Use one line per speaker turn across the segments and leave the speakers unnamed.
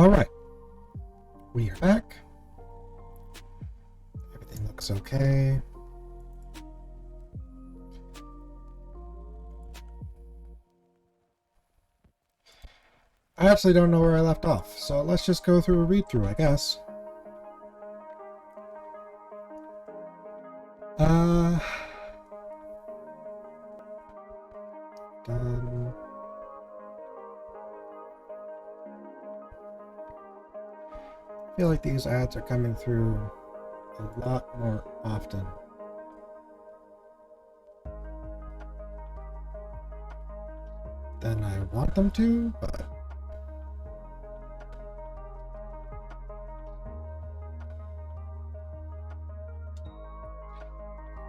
Alright, we are back. Everything looks okay. I actually don't know where I left off, so let's just go through a read-through, I guess. Done. I feel like these ads are coming through a lot more often. Than I want them to, but...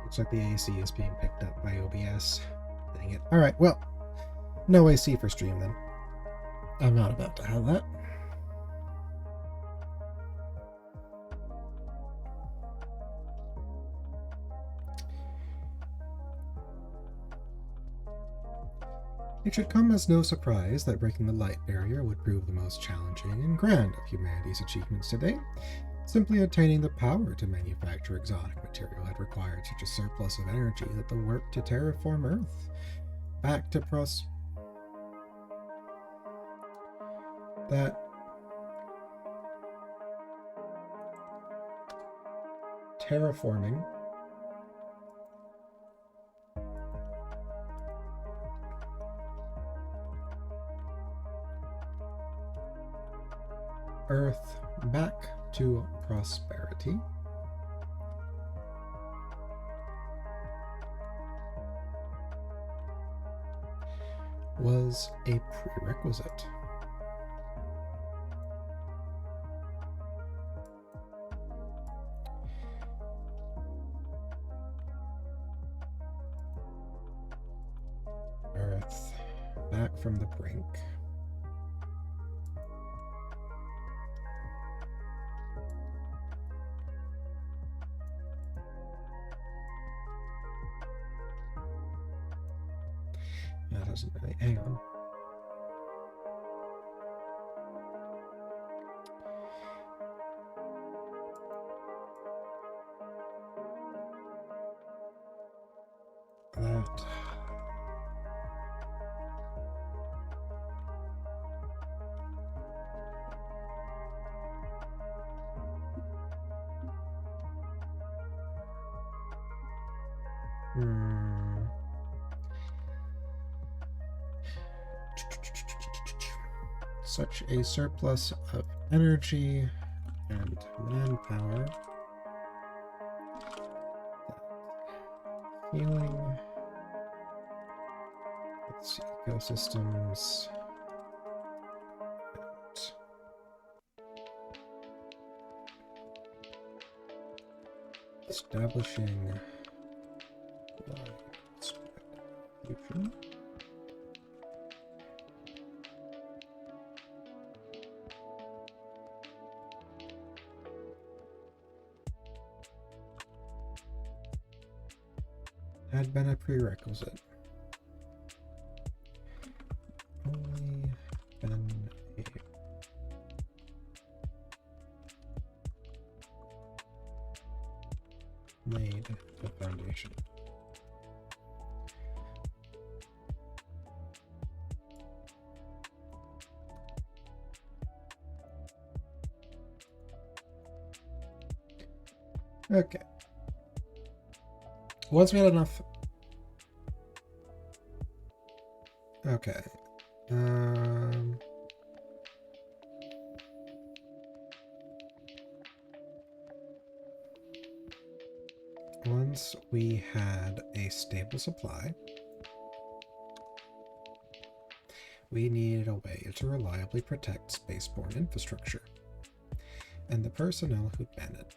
Looks like the AC is being picked up by OBS. Dang it. Alright, well, no AC for stream then. I'm not about to have that. It should come as no surprise that breaking the light barrier would prove the most challenging and grand of humanity's achievements to date. Simply attaining the power to manufacture exotic material had required such a surplus of energy that the work to terraform Earth back to terraforming Earth back to prosperity was a prerequisite. Earth back from the brink. That doesn't really, hang on. That. Such a surplus of energy and manpower. Healing its ecosystems. And establishing future. Had been a prerequisite. Only been laid the foundation. Okay. Once we had enough... Okay. Once we had a stable supply, we needed a way to reliably protect spaceborne infrastructure and the personnel who'd man it.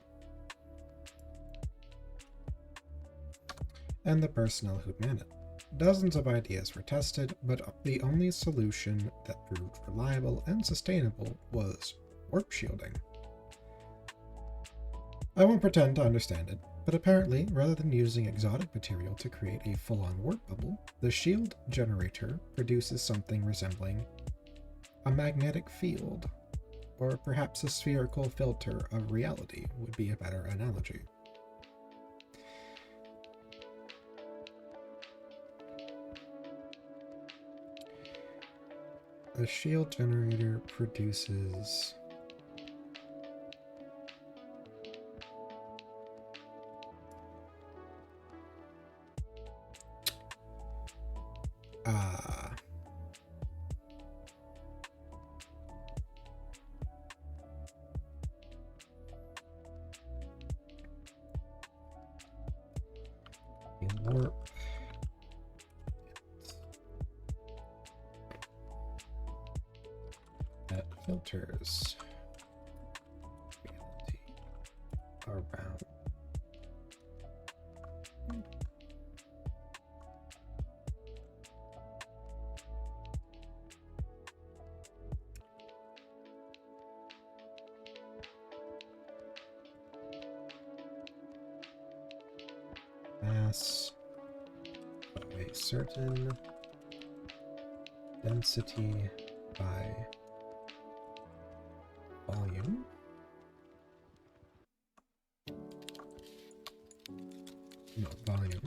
Dozens of ideas were tested, but the only solution that proved reliable and sustainable was warp shielding. I won't pretend to understand it, but apparently, rather than using exotic material to create a full-on warp bubble, the shield generator produces something resembling a magnetic field. Or perhaps a spherical filter of reality would be a better analogy. The shield generator produces warp. That filters reality around. Mass of a certain density by volume. No, volume.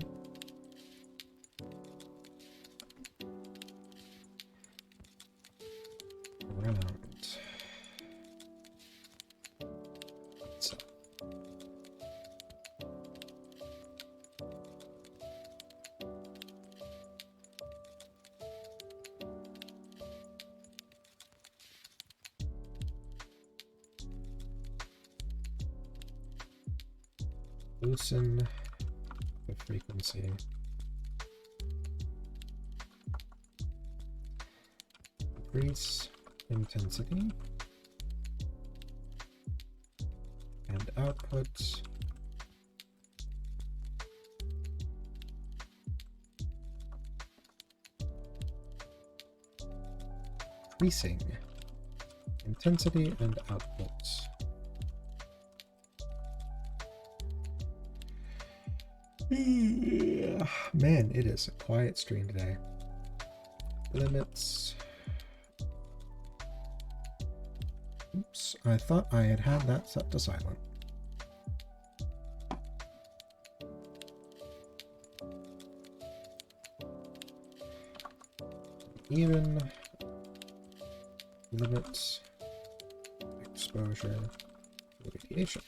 Around. So. Loosen the frequency. Increase intensity. And output. Increasing intensity and output. Man, it is a quiet stream today. Limits. Oops, I thought I had that set to silent. Even limits exposure radiation.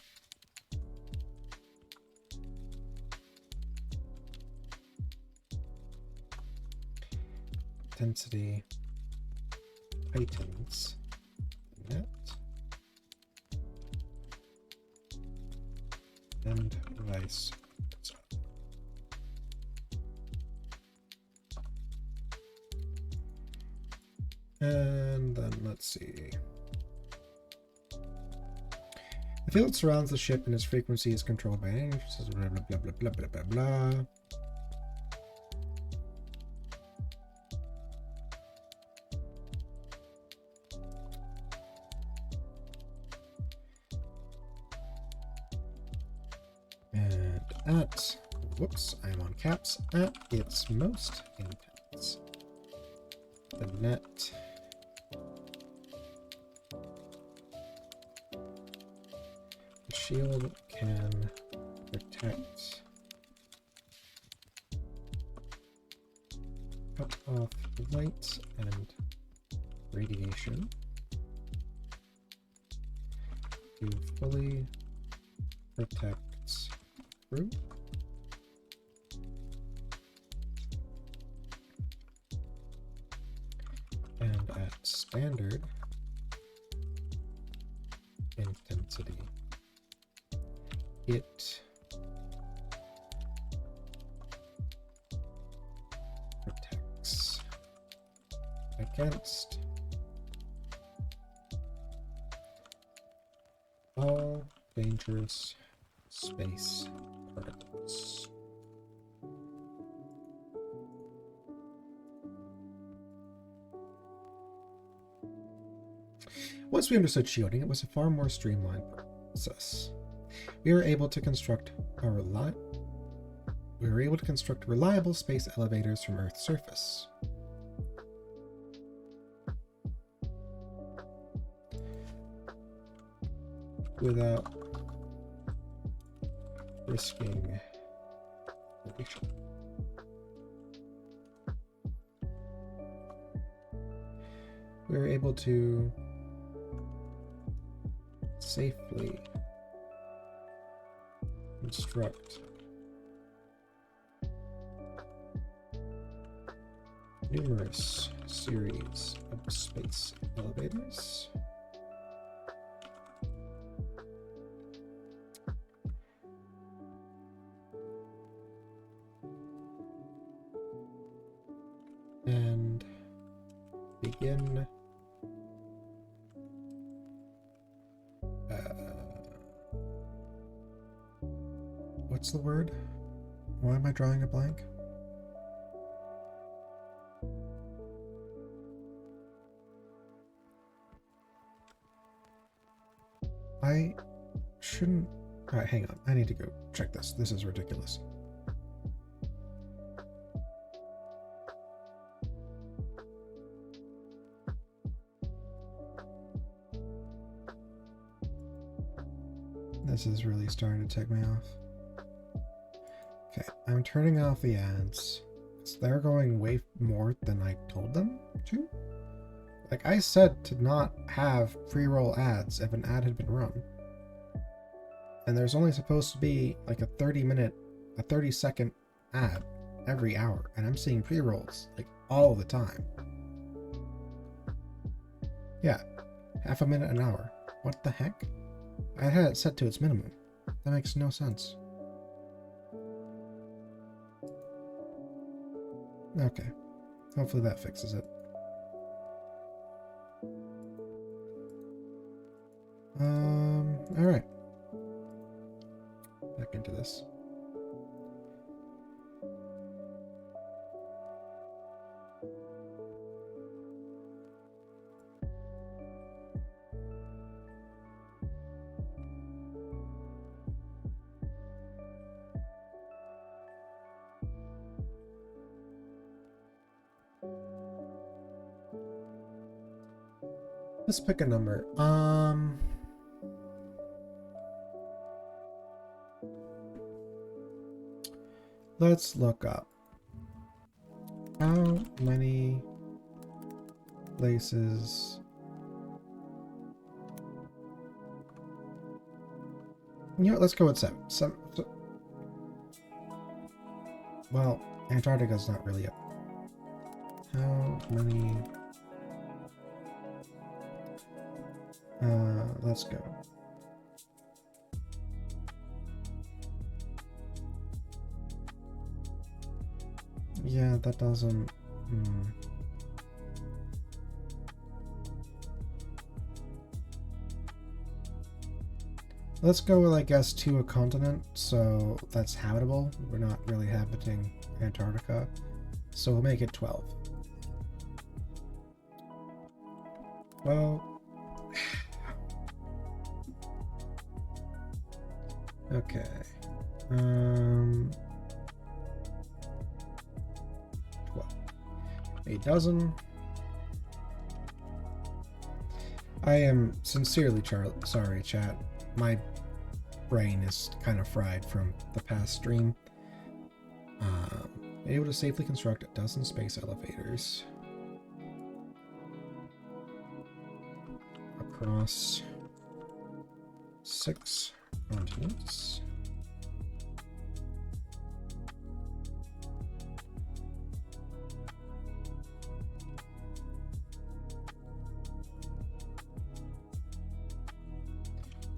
Intensity tightens net and vice versa. And then let's see. The field surrounds the ship and its frequency is controlled by energy. Blah blah blah blah blah blah blah blah. At, whoops, I am on caps, at its most intense. The net the shield can protect cut off light and radiation to fully protect crew. And at standard intensity, it protects against all dangerous space particles. Once we understood shielding, it was a far more streamlined process. We were able to construct reliable space elevators from Earth's surface. without risking deletion. We're able to safely construct numerous series of space elevators. And begin what's the word? Why am I drawing a blank? I shouldn't... Alright, hang on. I need to go check this. This is ridiculous. This is really starting to tick me off. Okay, I'm turning off the ads. They're going way more than I told them to. Like, I said to not have pre-roll ads if an ad had been run. And there's only supposed to be like a 30-second ad every hour. And I'm seeing pre-rolls like all the time. Yeah, half a minute an hour. What the heck? I had it set to its minimum. That makes no sense. Okay. Hopefully that fixes it. Alright. Back into this. Let's pick a number. Let's look up how many places you know, let's go with 7. Well, Antarctica's not really up. How many let's go. Yeah, that doesn't... Let's go with, I guess, to a continent, so that's habitable. We're not really habiting Antarctica. So we'll make it 12. Well... Okay. 12. A dozen. I am sincerely sorry, chat. My brain is kind of fried from the past stream. Able to safely construct a dozen space elevators across 6 continents.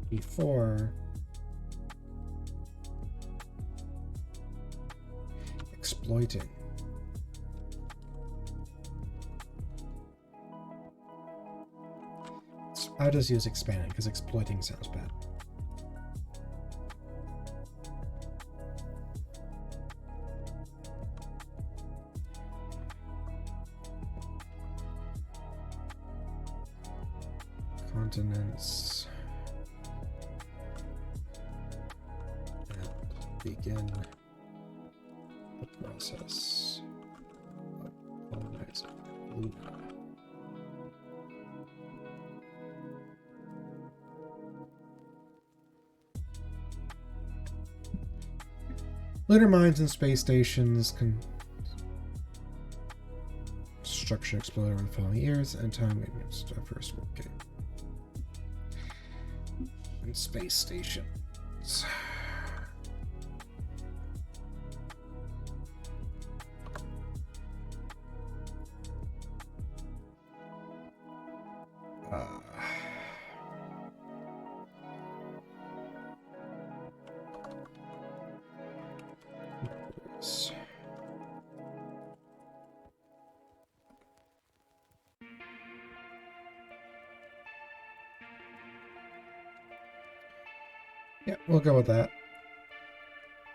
Before exploiting I'll just use expanding because exploiting sounds bad. Continents and begin the process of colonizing Luna. Lunar mines and space stations construction exploded over the following years, and time maintenance first okay. And space stations. Yeah, we'll go with that.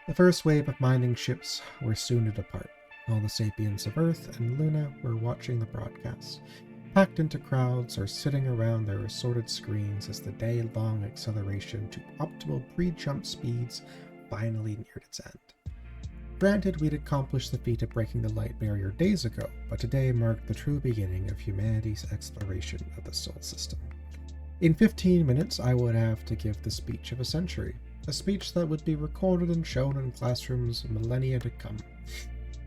The first wave of mining ships were soon to depart. All the sapiens of Earth and Luna were watching the broadcast, packed into crowds or sitting around their assorted screens as the day-long acceleration to optimal pre-jump speeds finally neared its end. Granted, we'd accomplished the feat of breaking the light barrier days ago, but today marked the true beginning of humanity's exploration of the Sol system. In 15 minutes, I would have to give the speech of a century, a speech that would be recorded and shown in classrooms millennia to come.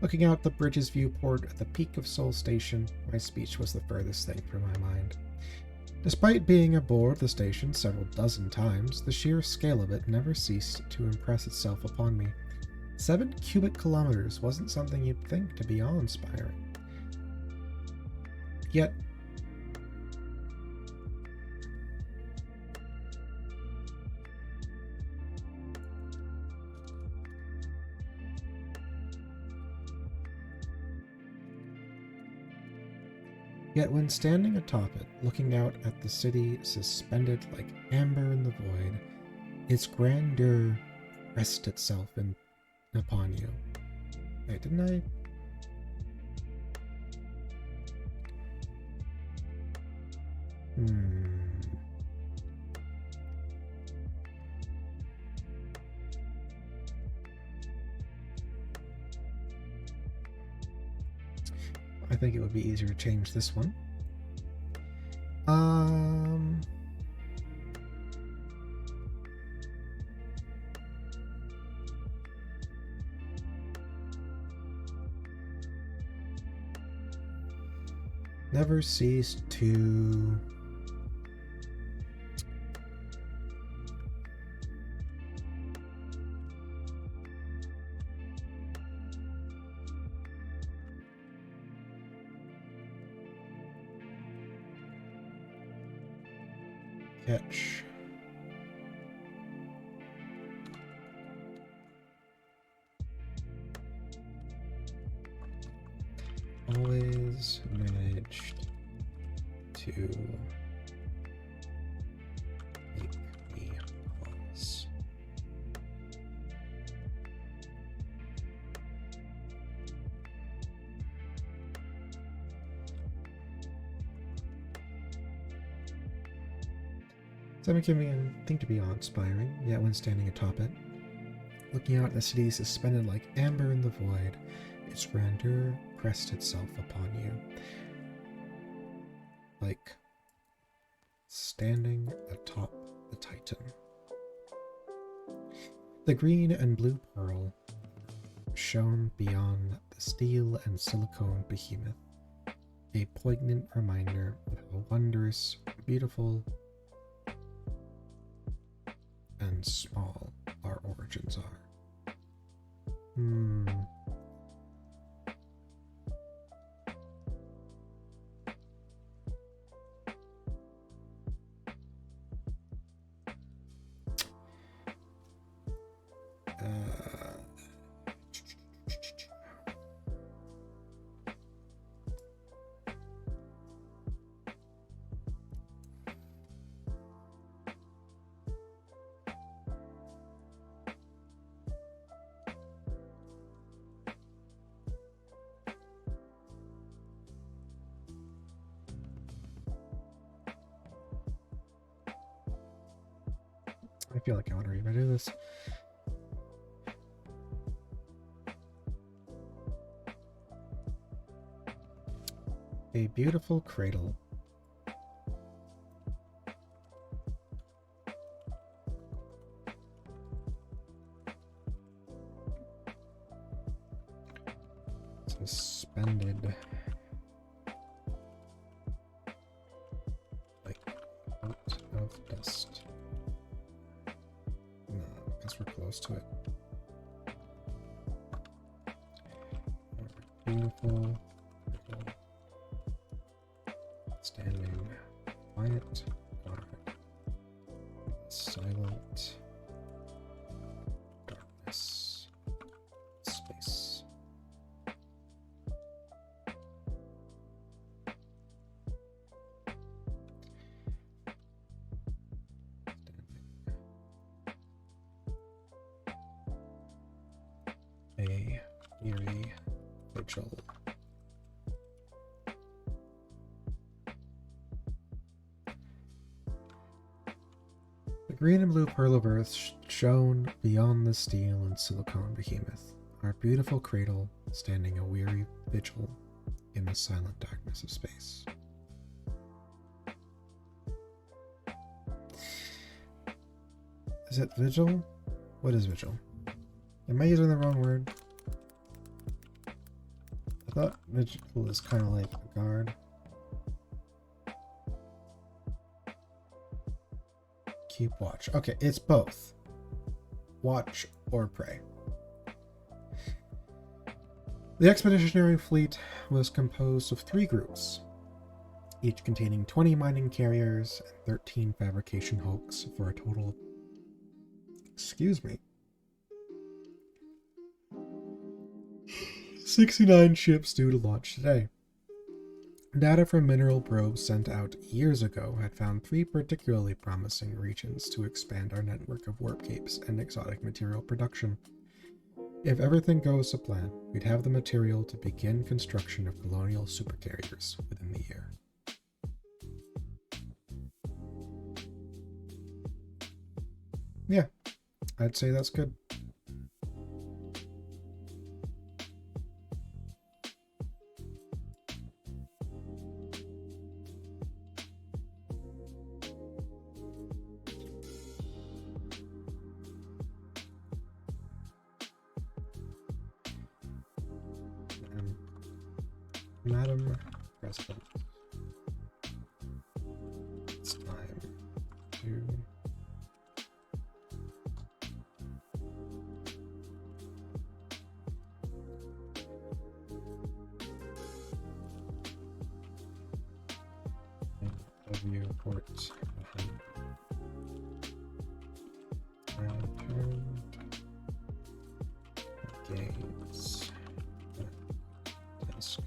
Looking out the bridge's viewport at the peak of Sol Station, my speech was the furthest thing from my mind. Despite being aboard the station several dozen times, the sheer scale of it never ceased to impress itself upon me. 7 cubic kilometers wasn't something you'd think to be awe-inspiring. Yet, when standing atop it, looking out at the city suspended like amber in the void, its grandeur pressed itself upon you. Wait, didn't I? I think it would be easier to change this one. Never ceased to catch always managed to make me pause. Something can be a thing to be awe-inspiring, yet when standing atop it, looking out at the city suspended like amber in the void, its grandeur pressed itself upon you. Like standing atop the Titan. The green and blue pearl shone beyond the steel and silicone behemoth, a poignant reminder of how wondrous, beautiful, and small our origins are. I feel like I want to redo this. A beautiful cradle. Suspended. Like out of dust. No, I guess we're close to it. Beautiful. Standing quiet. Silent. Darkness. Space. A eerie vigil. The green and blue pearl of earth shone beyond the steel and silicone behemoth, our beautiful cradle standing a weary vigil in the silent darkness of space. Is it vigil? What is vigil? Am I using the wrong word? I thought vigil is kind of like a guard. Keep watch. Okay, it's both. Watch or pray. The expeditionary fleet was composed of 3 groups, each containing 20 mining carriers and 13 fabrication hulks for a total of, 69 ships due to launch today. Data from mineral probes sent out years ago had found 3 particularly promising regions to expand our network of warp capes and exotic material production. If everything goes to plan, we'd have the material to begin construction of colonial supercarriers within the year. Yeah, I'd say that's good. Madam President, it's time to W port behind. I turned gaze at desk.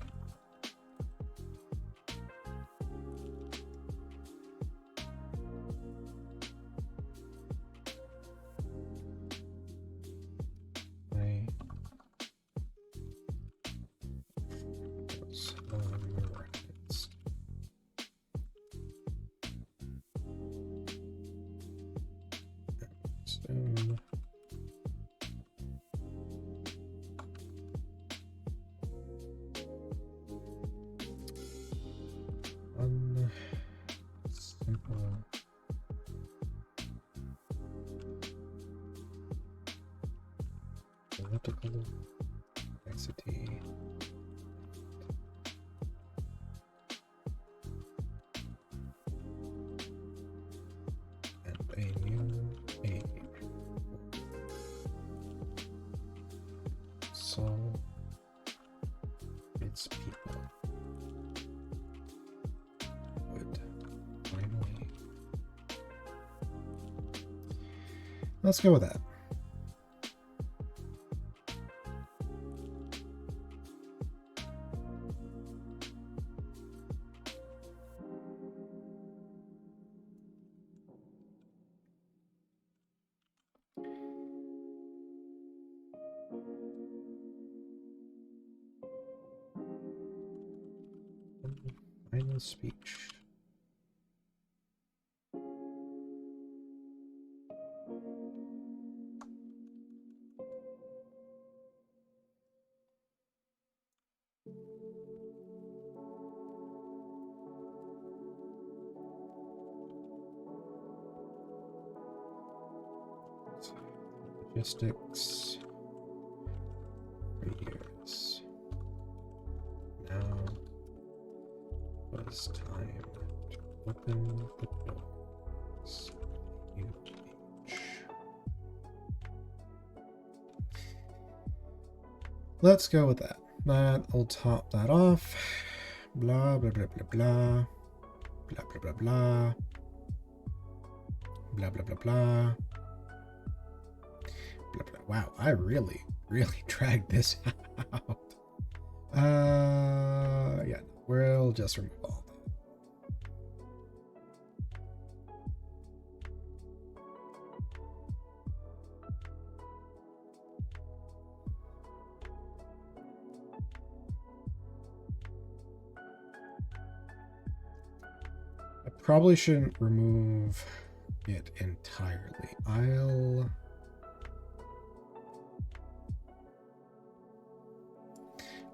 Simple political complexity. And a new age. Solve its people. Would finally. Let's go with that. Final speech. Logistics. 3 years. is time to open the doors. Let's go with that. That'll top that off. Blah, blah, blah, blah, blah. Blah, blah, blah, blah. Blah, blah, blah, blah. Blah, blah. Wow, I really dragged this out. Yeah, we'll just remove all that. I probably shouldn't remove it entirely.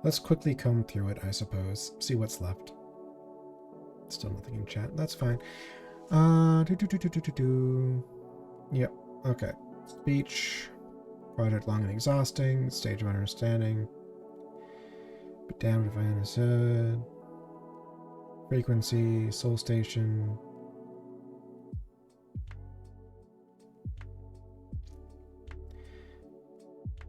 Let's quickly comb through it, I suppose. See what's left. Still nothing in chat. That's fine. Yep. Okay. Speech. Project long and exhausting. Stage of understanding. Be damned if I understood. Frequency. Soul station.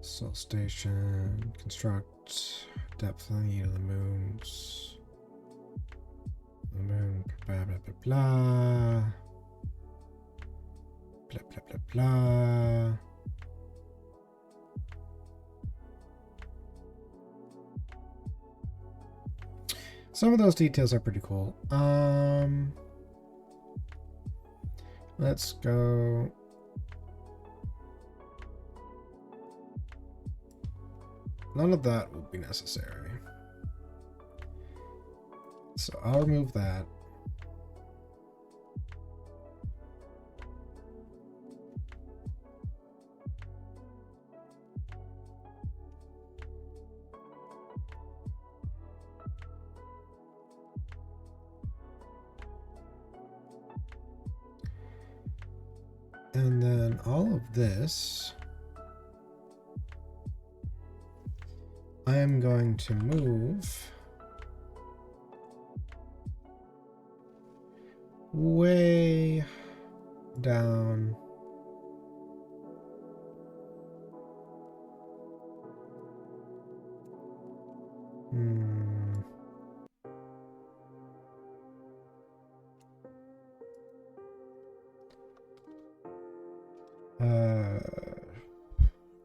Soul station. Construct. Depth on the moons. The moon. Blah blah blah blah. Blah blah blah blah. Some of those details are pretty cool. Let's go. None of that will be necessary. So I'll remove that. And then all of this, I am going to move way down.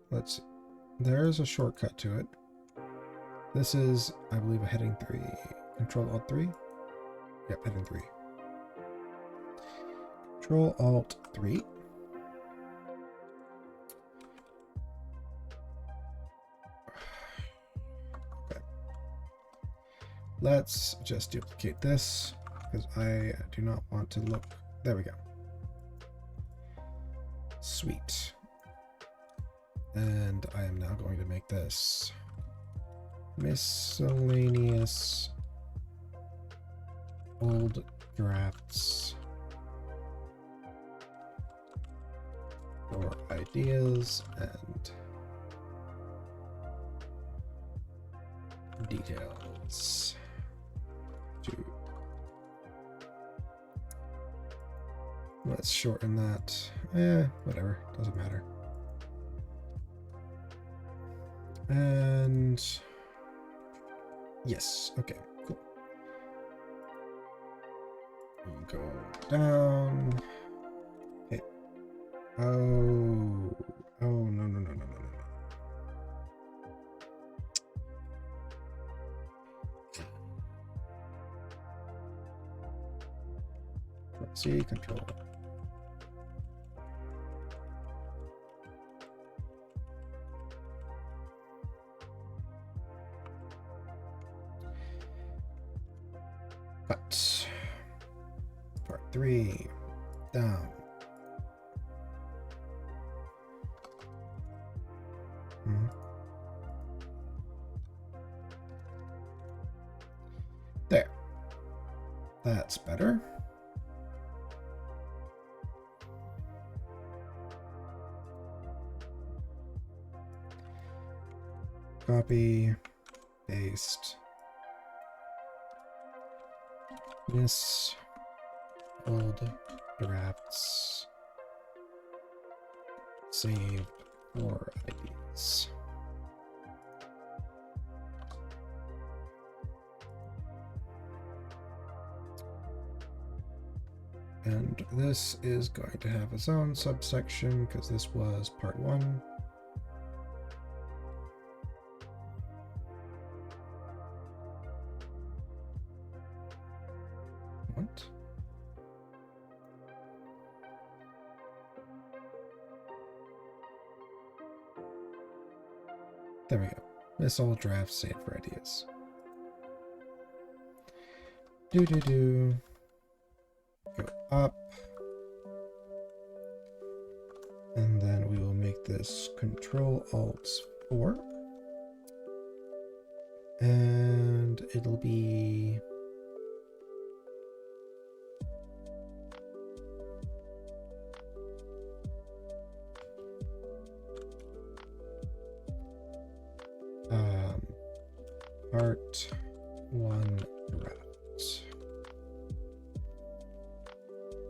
Let's see. There's a shortcut to it. This is, I believe, a heading 3. Control Alt 3? Yep, heading 3. Control Alt 3. Okay. Let's just duplicate this because I do not want to look. There we go. Sweet. And I am now going to make this miscellaneous old drafts for ideas and details. Let's shorten that. Whatever, doesn't matter. And yes, okay, cool. We'll go down. Hey. Oh, no. Let's see, control. Cut. Part 3. Down. There. That's better. Copy. Paste. Yes. Old drafts. Saved for ideas. And this is going to have its own subsection because this was part 1. What? There we go. This old draft saved for ideas. Do. Go up. And then we will make this Control-Alt-4. And it'll be... part 1 draft.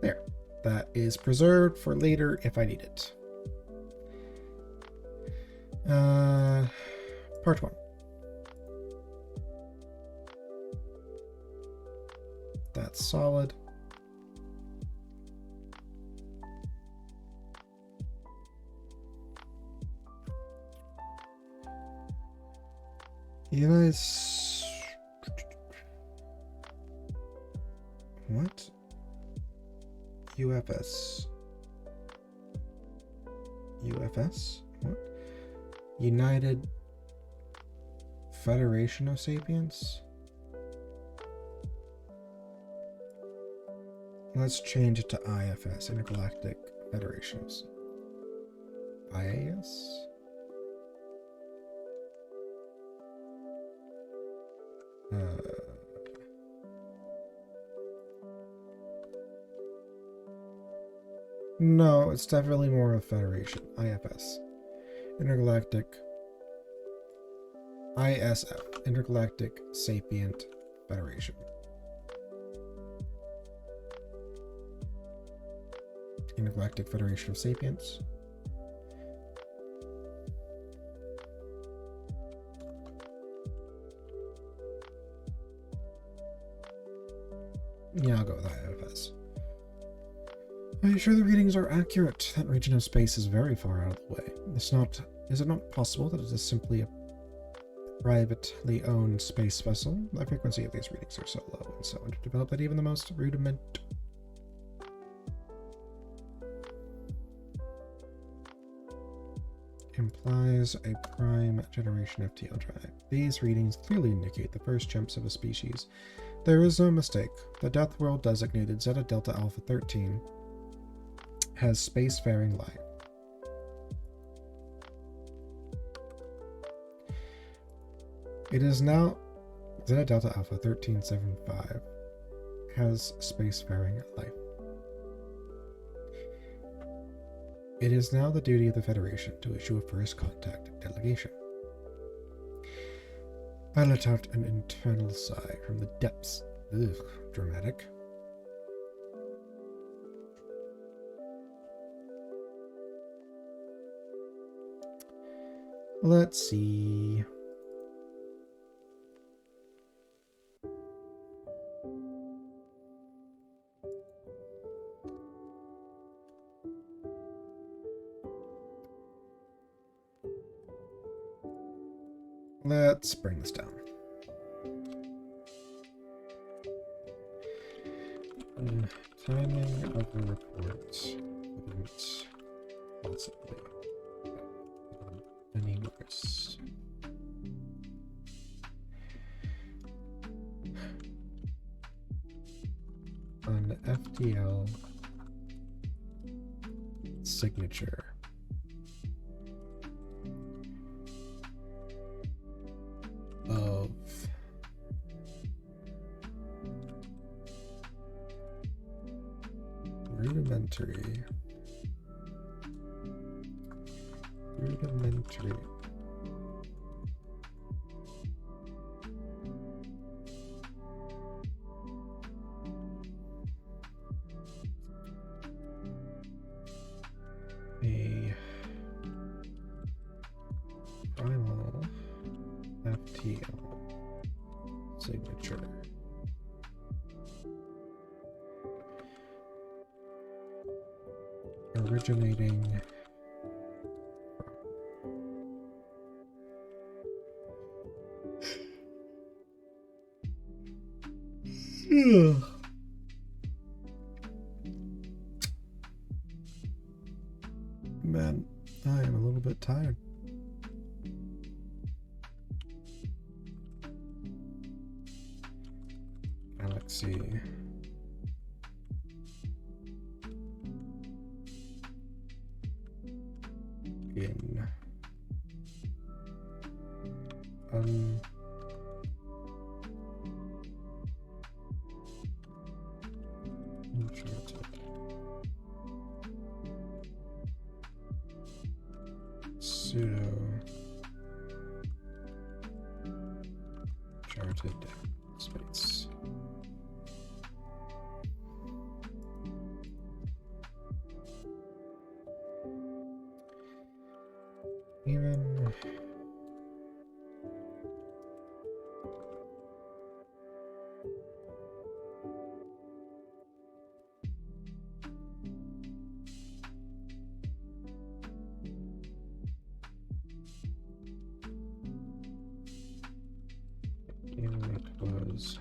There. That is preserved for later if I need it. Part 1. That's solid. You guys... What? UFS. UFS? What? United Federation of Sapiens? Let's change it to IFS, Intergalactic Federations. IAS? No, it's definitely more of a federation. IFS. Intergalactic. ISF. Intergalactic Sapient Federation. Intergalactic Federation of Sapients. Yeah, I'll go with IFS. Are you sure the readings are accurate? That region of space is very far out of the way. Is it not possible that it is simply a privately owned space vessel? The frequency of these readings are so low and so underdeveloped that even the most rudiment implies a prime generation FTL drive. These readings clearly indicate the first chimps of a species. There is no mistake. The Death World designated Zeta Delta Alpha 13 has spacefaring life. It is now Zeta Delta Alpha 1375 has spacefaring life. It is now the duty of the Federation to issue a first contact delegation. I let out an internal sigh from the depths. Ugh, dramatic. Let's see. Let's bring this down. Timing of the report couldn't possibly any worse. An FTL signature of rudimentary signature. Originating Man, I am a little bit tired. Galaxy. In uncharted pseudo charted space. Even it was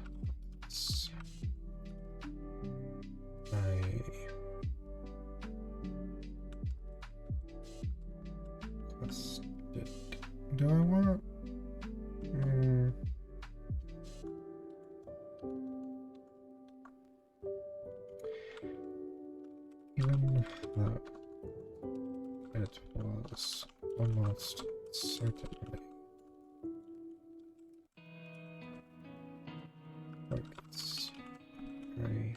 do I want? Even though it was almost certainly targets very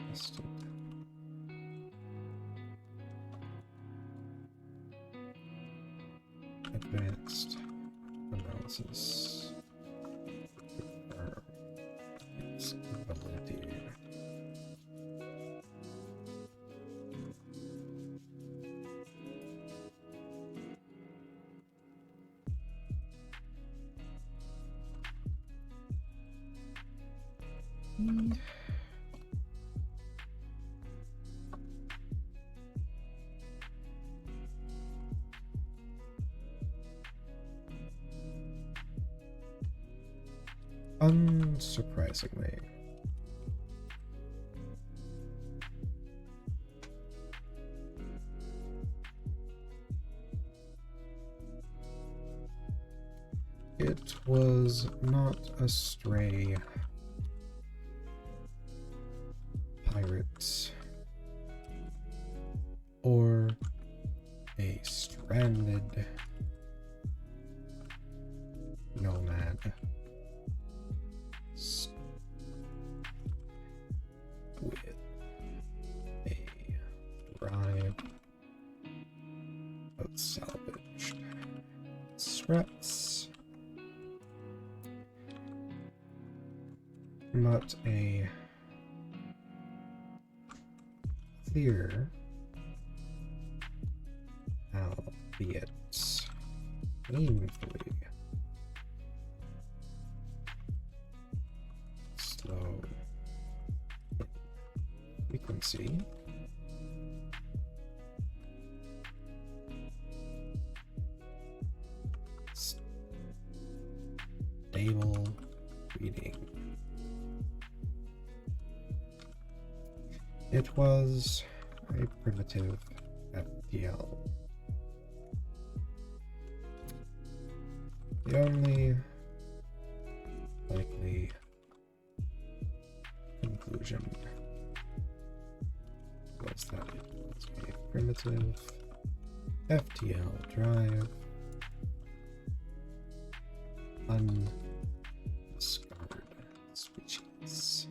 tested. Advanced analysis confirm its ability. Unsurprisingly, it was not a stray pirate or a stranded nomad with a drive of salvaged scraps, but a clear, albeit painfully slow frequency, stable reading. It was a primitive FPL. The only likely conclusion was that it was a primitive FTL drive undiscovered species.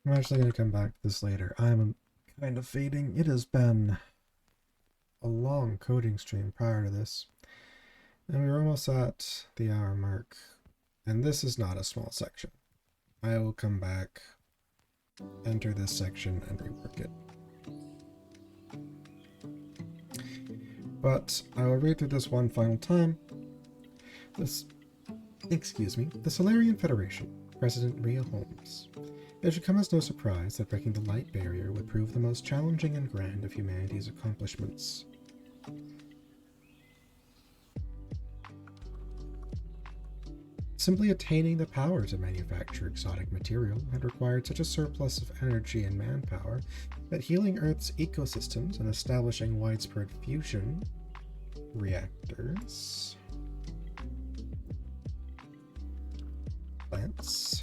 I'm actually going to come back to this later. I'm kind of fading. It has been a long coding stream prior to this, and we were almost at the hour mark, and this is not a small section. I will come back, enter this section, and rework it. But I will read through this one final time. The Solarian Federation, President Rhea Holmes. It should come as no surprise that breaking the light barrier would prove the most challenging and grand of humanity's accomplishments. Simply attaining the power to manufacture exotic material had required such a surplus of energy and manpower that healing Earth's ecosystems and establishing widespread fusion reactors plants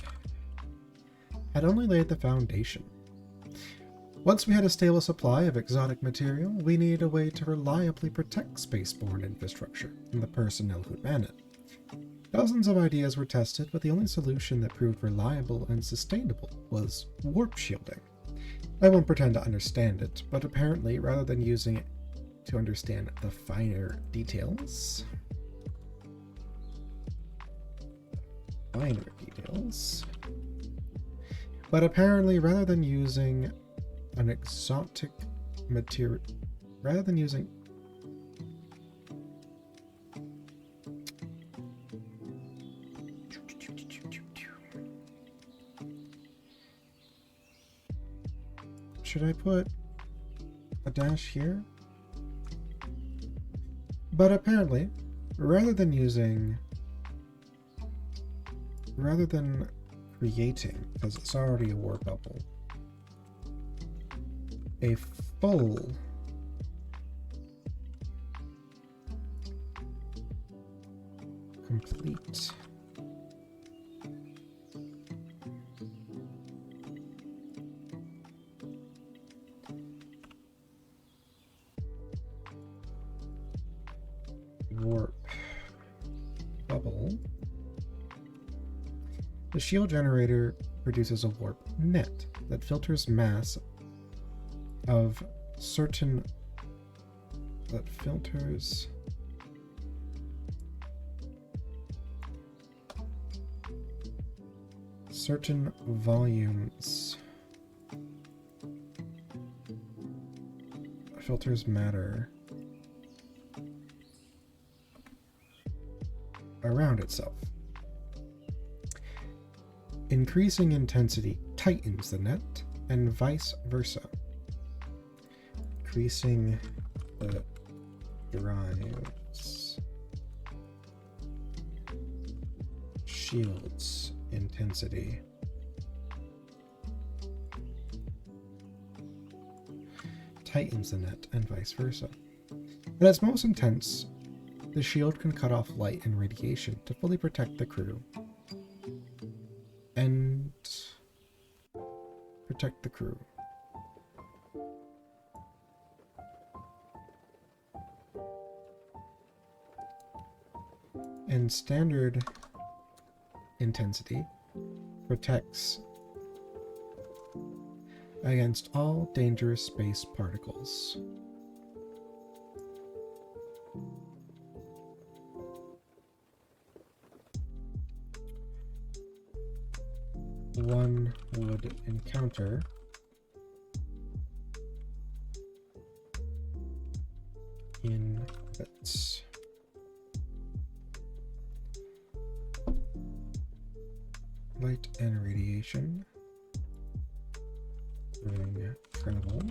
had only laid the foundation. Once we had a stable supply of exotic material, we needed a way to reliably protect spaceborne infrastructure and the personnel who man it. Dozens of ideas were tested, but the only solution that proved reliable and sustainable was warp shielding. I won't pretend to understand it, but apparently, rather than using it to understand the finer details, rather than using an exotic material, should I put a dash here? But apparently, rather than creating, because it's already a warp bubble, a full complete warp bubble, the shield generator produces a warp net that filters mass of certain volumes, filters matter around itself. Increasing intensity tightens the net, and vice versa. Increasing the drives shields intensity. Tightens the net, and vice versa. At its most intense, the shield can cut off light and radiation to fully protect the crew. And protect the crew. And standard intensity protects against all dangerous space particles. One would encounter in bits. Light and radiation during travel.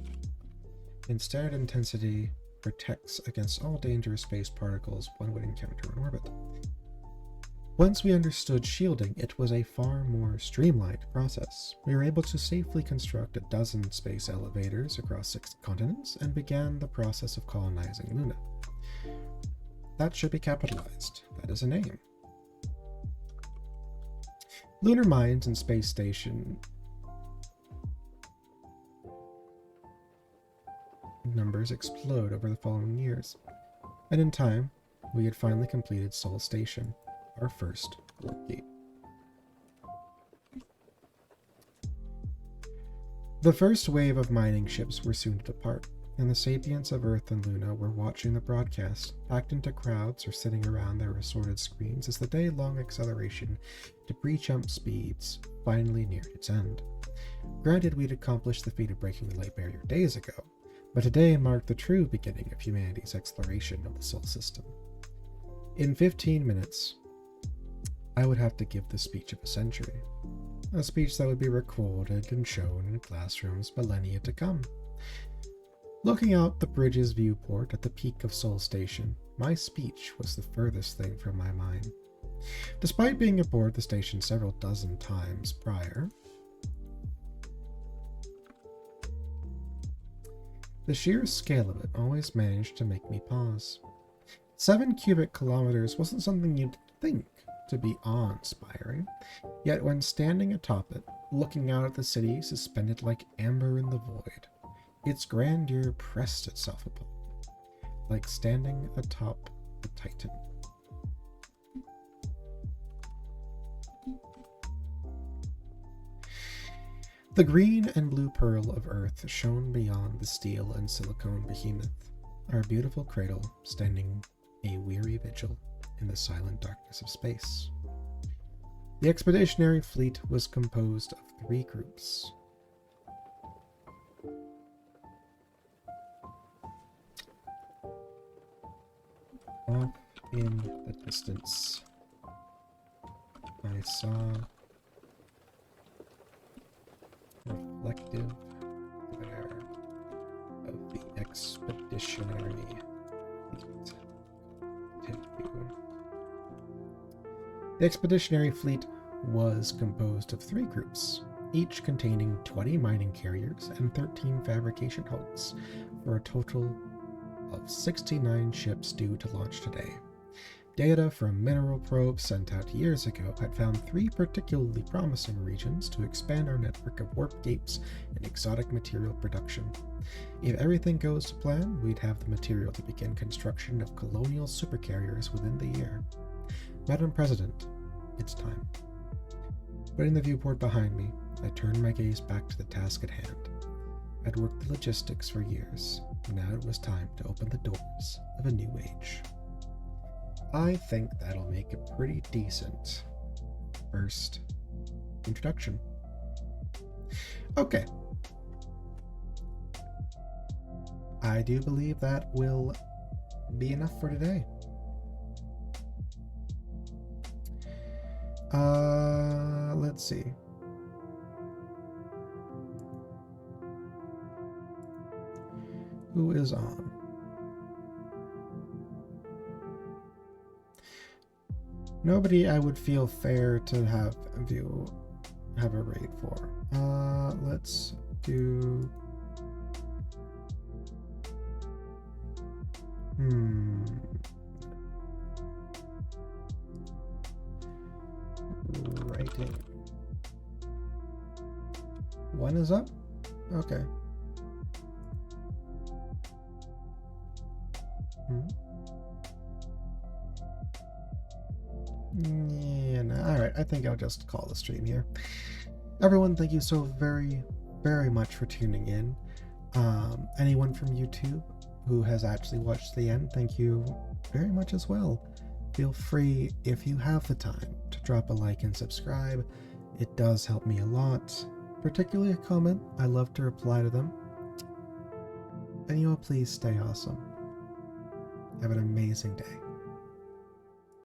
And standard intensity protects against all dangerous space particles one would encounter in orbit. Once we understood shielding, it was a far more streamlined process. We were able to safely construct a dozen space elevators across 6 continents and began the process of colonizing Luna. That should be capitalized. That is a name. Lunar mines and space station numbers explode over the following years, and in time, we had finally completed Sol Station, our first warp gate. The first wave of mining ships were soon to depart. and the sapients of Earth and Luna were watching the broadcast, packed into crowds or sitting around their assorted screens as the day-long acceleration to pre-jump speeds finally neared its end. Granted, we'd accomplished the feat of breaking the light barrier days ago, but today marked the true beginning of humanity's exploration of the Sol system. In 15 minutes, I would have to give the speech of a century, a speech that would be recorded and shown in classrooms millennia to come. Looking out the bridge's viewport at the peak of Sol Station, my speech was the furthest thing from my mind. Despite being aboard the station several dozen times prior, the sheer scale of it always managed to make me pause. 7 cubic kilometers wasn't something you'd think to be awe-inspiring, yet when standing atop it, looking out at the city suspended like amber in the void, its grandeur pressed itself upon me, like standing atop a titan. The green and blue pearl of Earth shone beyond the steel and silicone behemoth, our beautiful cradle standing a weary vigil in the silent darkness of space. The expeditionary fleet was composed of 3 groups. Off in the distance, I saw reflective glare of the expeditionary fleet. The expeditionary fleet was composed of 3 groups, each containing 20 mining carriers and 13 fabrication hulks, for a total of 69 ships due to launch today. Data from mineral probes sent out years ago had found 3 particularly promising regions to expand our network of warp gates and exotic material production. If everything goes to plan, we'd have the material to begin construction of colonial supercarriers within the year. Madam President, it's time. Putting the viewport behind me, I turned my gaze back to the task at hand. I'd worked the logistics for years, and now it was time to open the doors of a new age. I think that'll make a pretty decent first introduction. Okay. I do believe that will be enough for today. Let's see. Who is on? Nobody I would feel fair to have a raid for. Let's do. Writing. 1 is up? Okay. Yeah, no, alright, I think I'll just call the stream here. Everyone, thank you so very, very much for tuning in. Anyone from YouTube who has actually watched the end, thank you very much as well. Feel free, if you have the time, to drop a like and subscribe. It does help me a lot. Particularly a comment, I love to reply to them. And you all please stay awesome. Have an amazing day.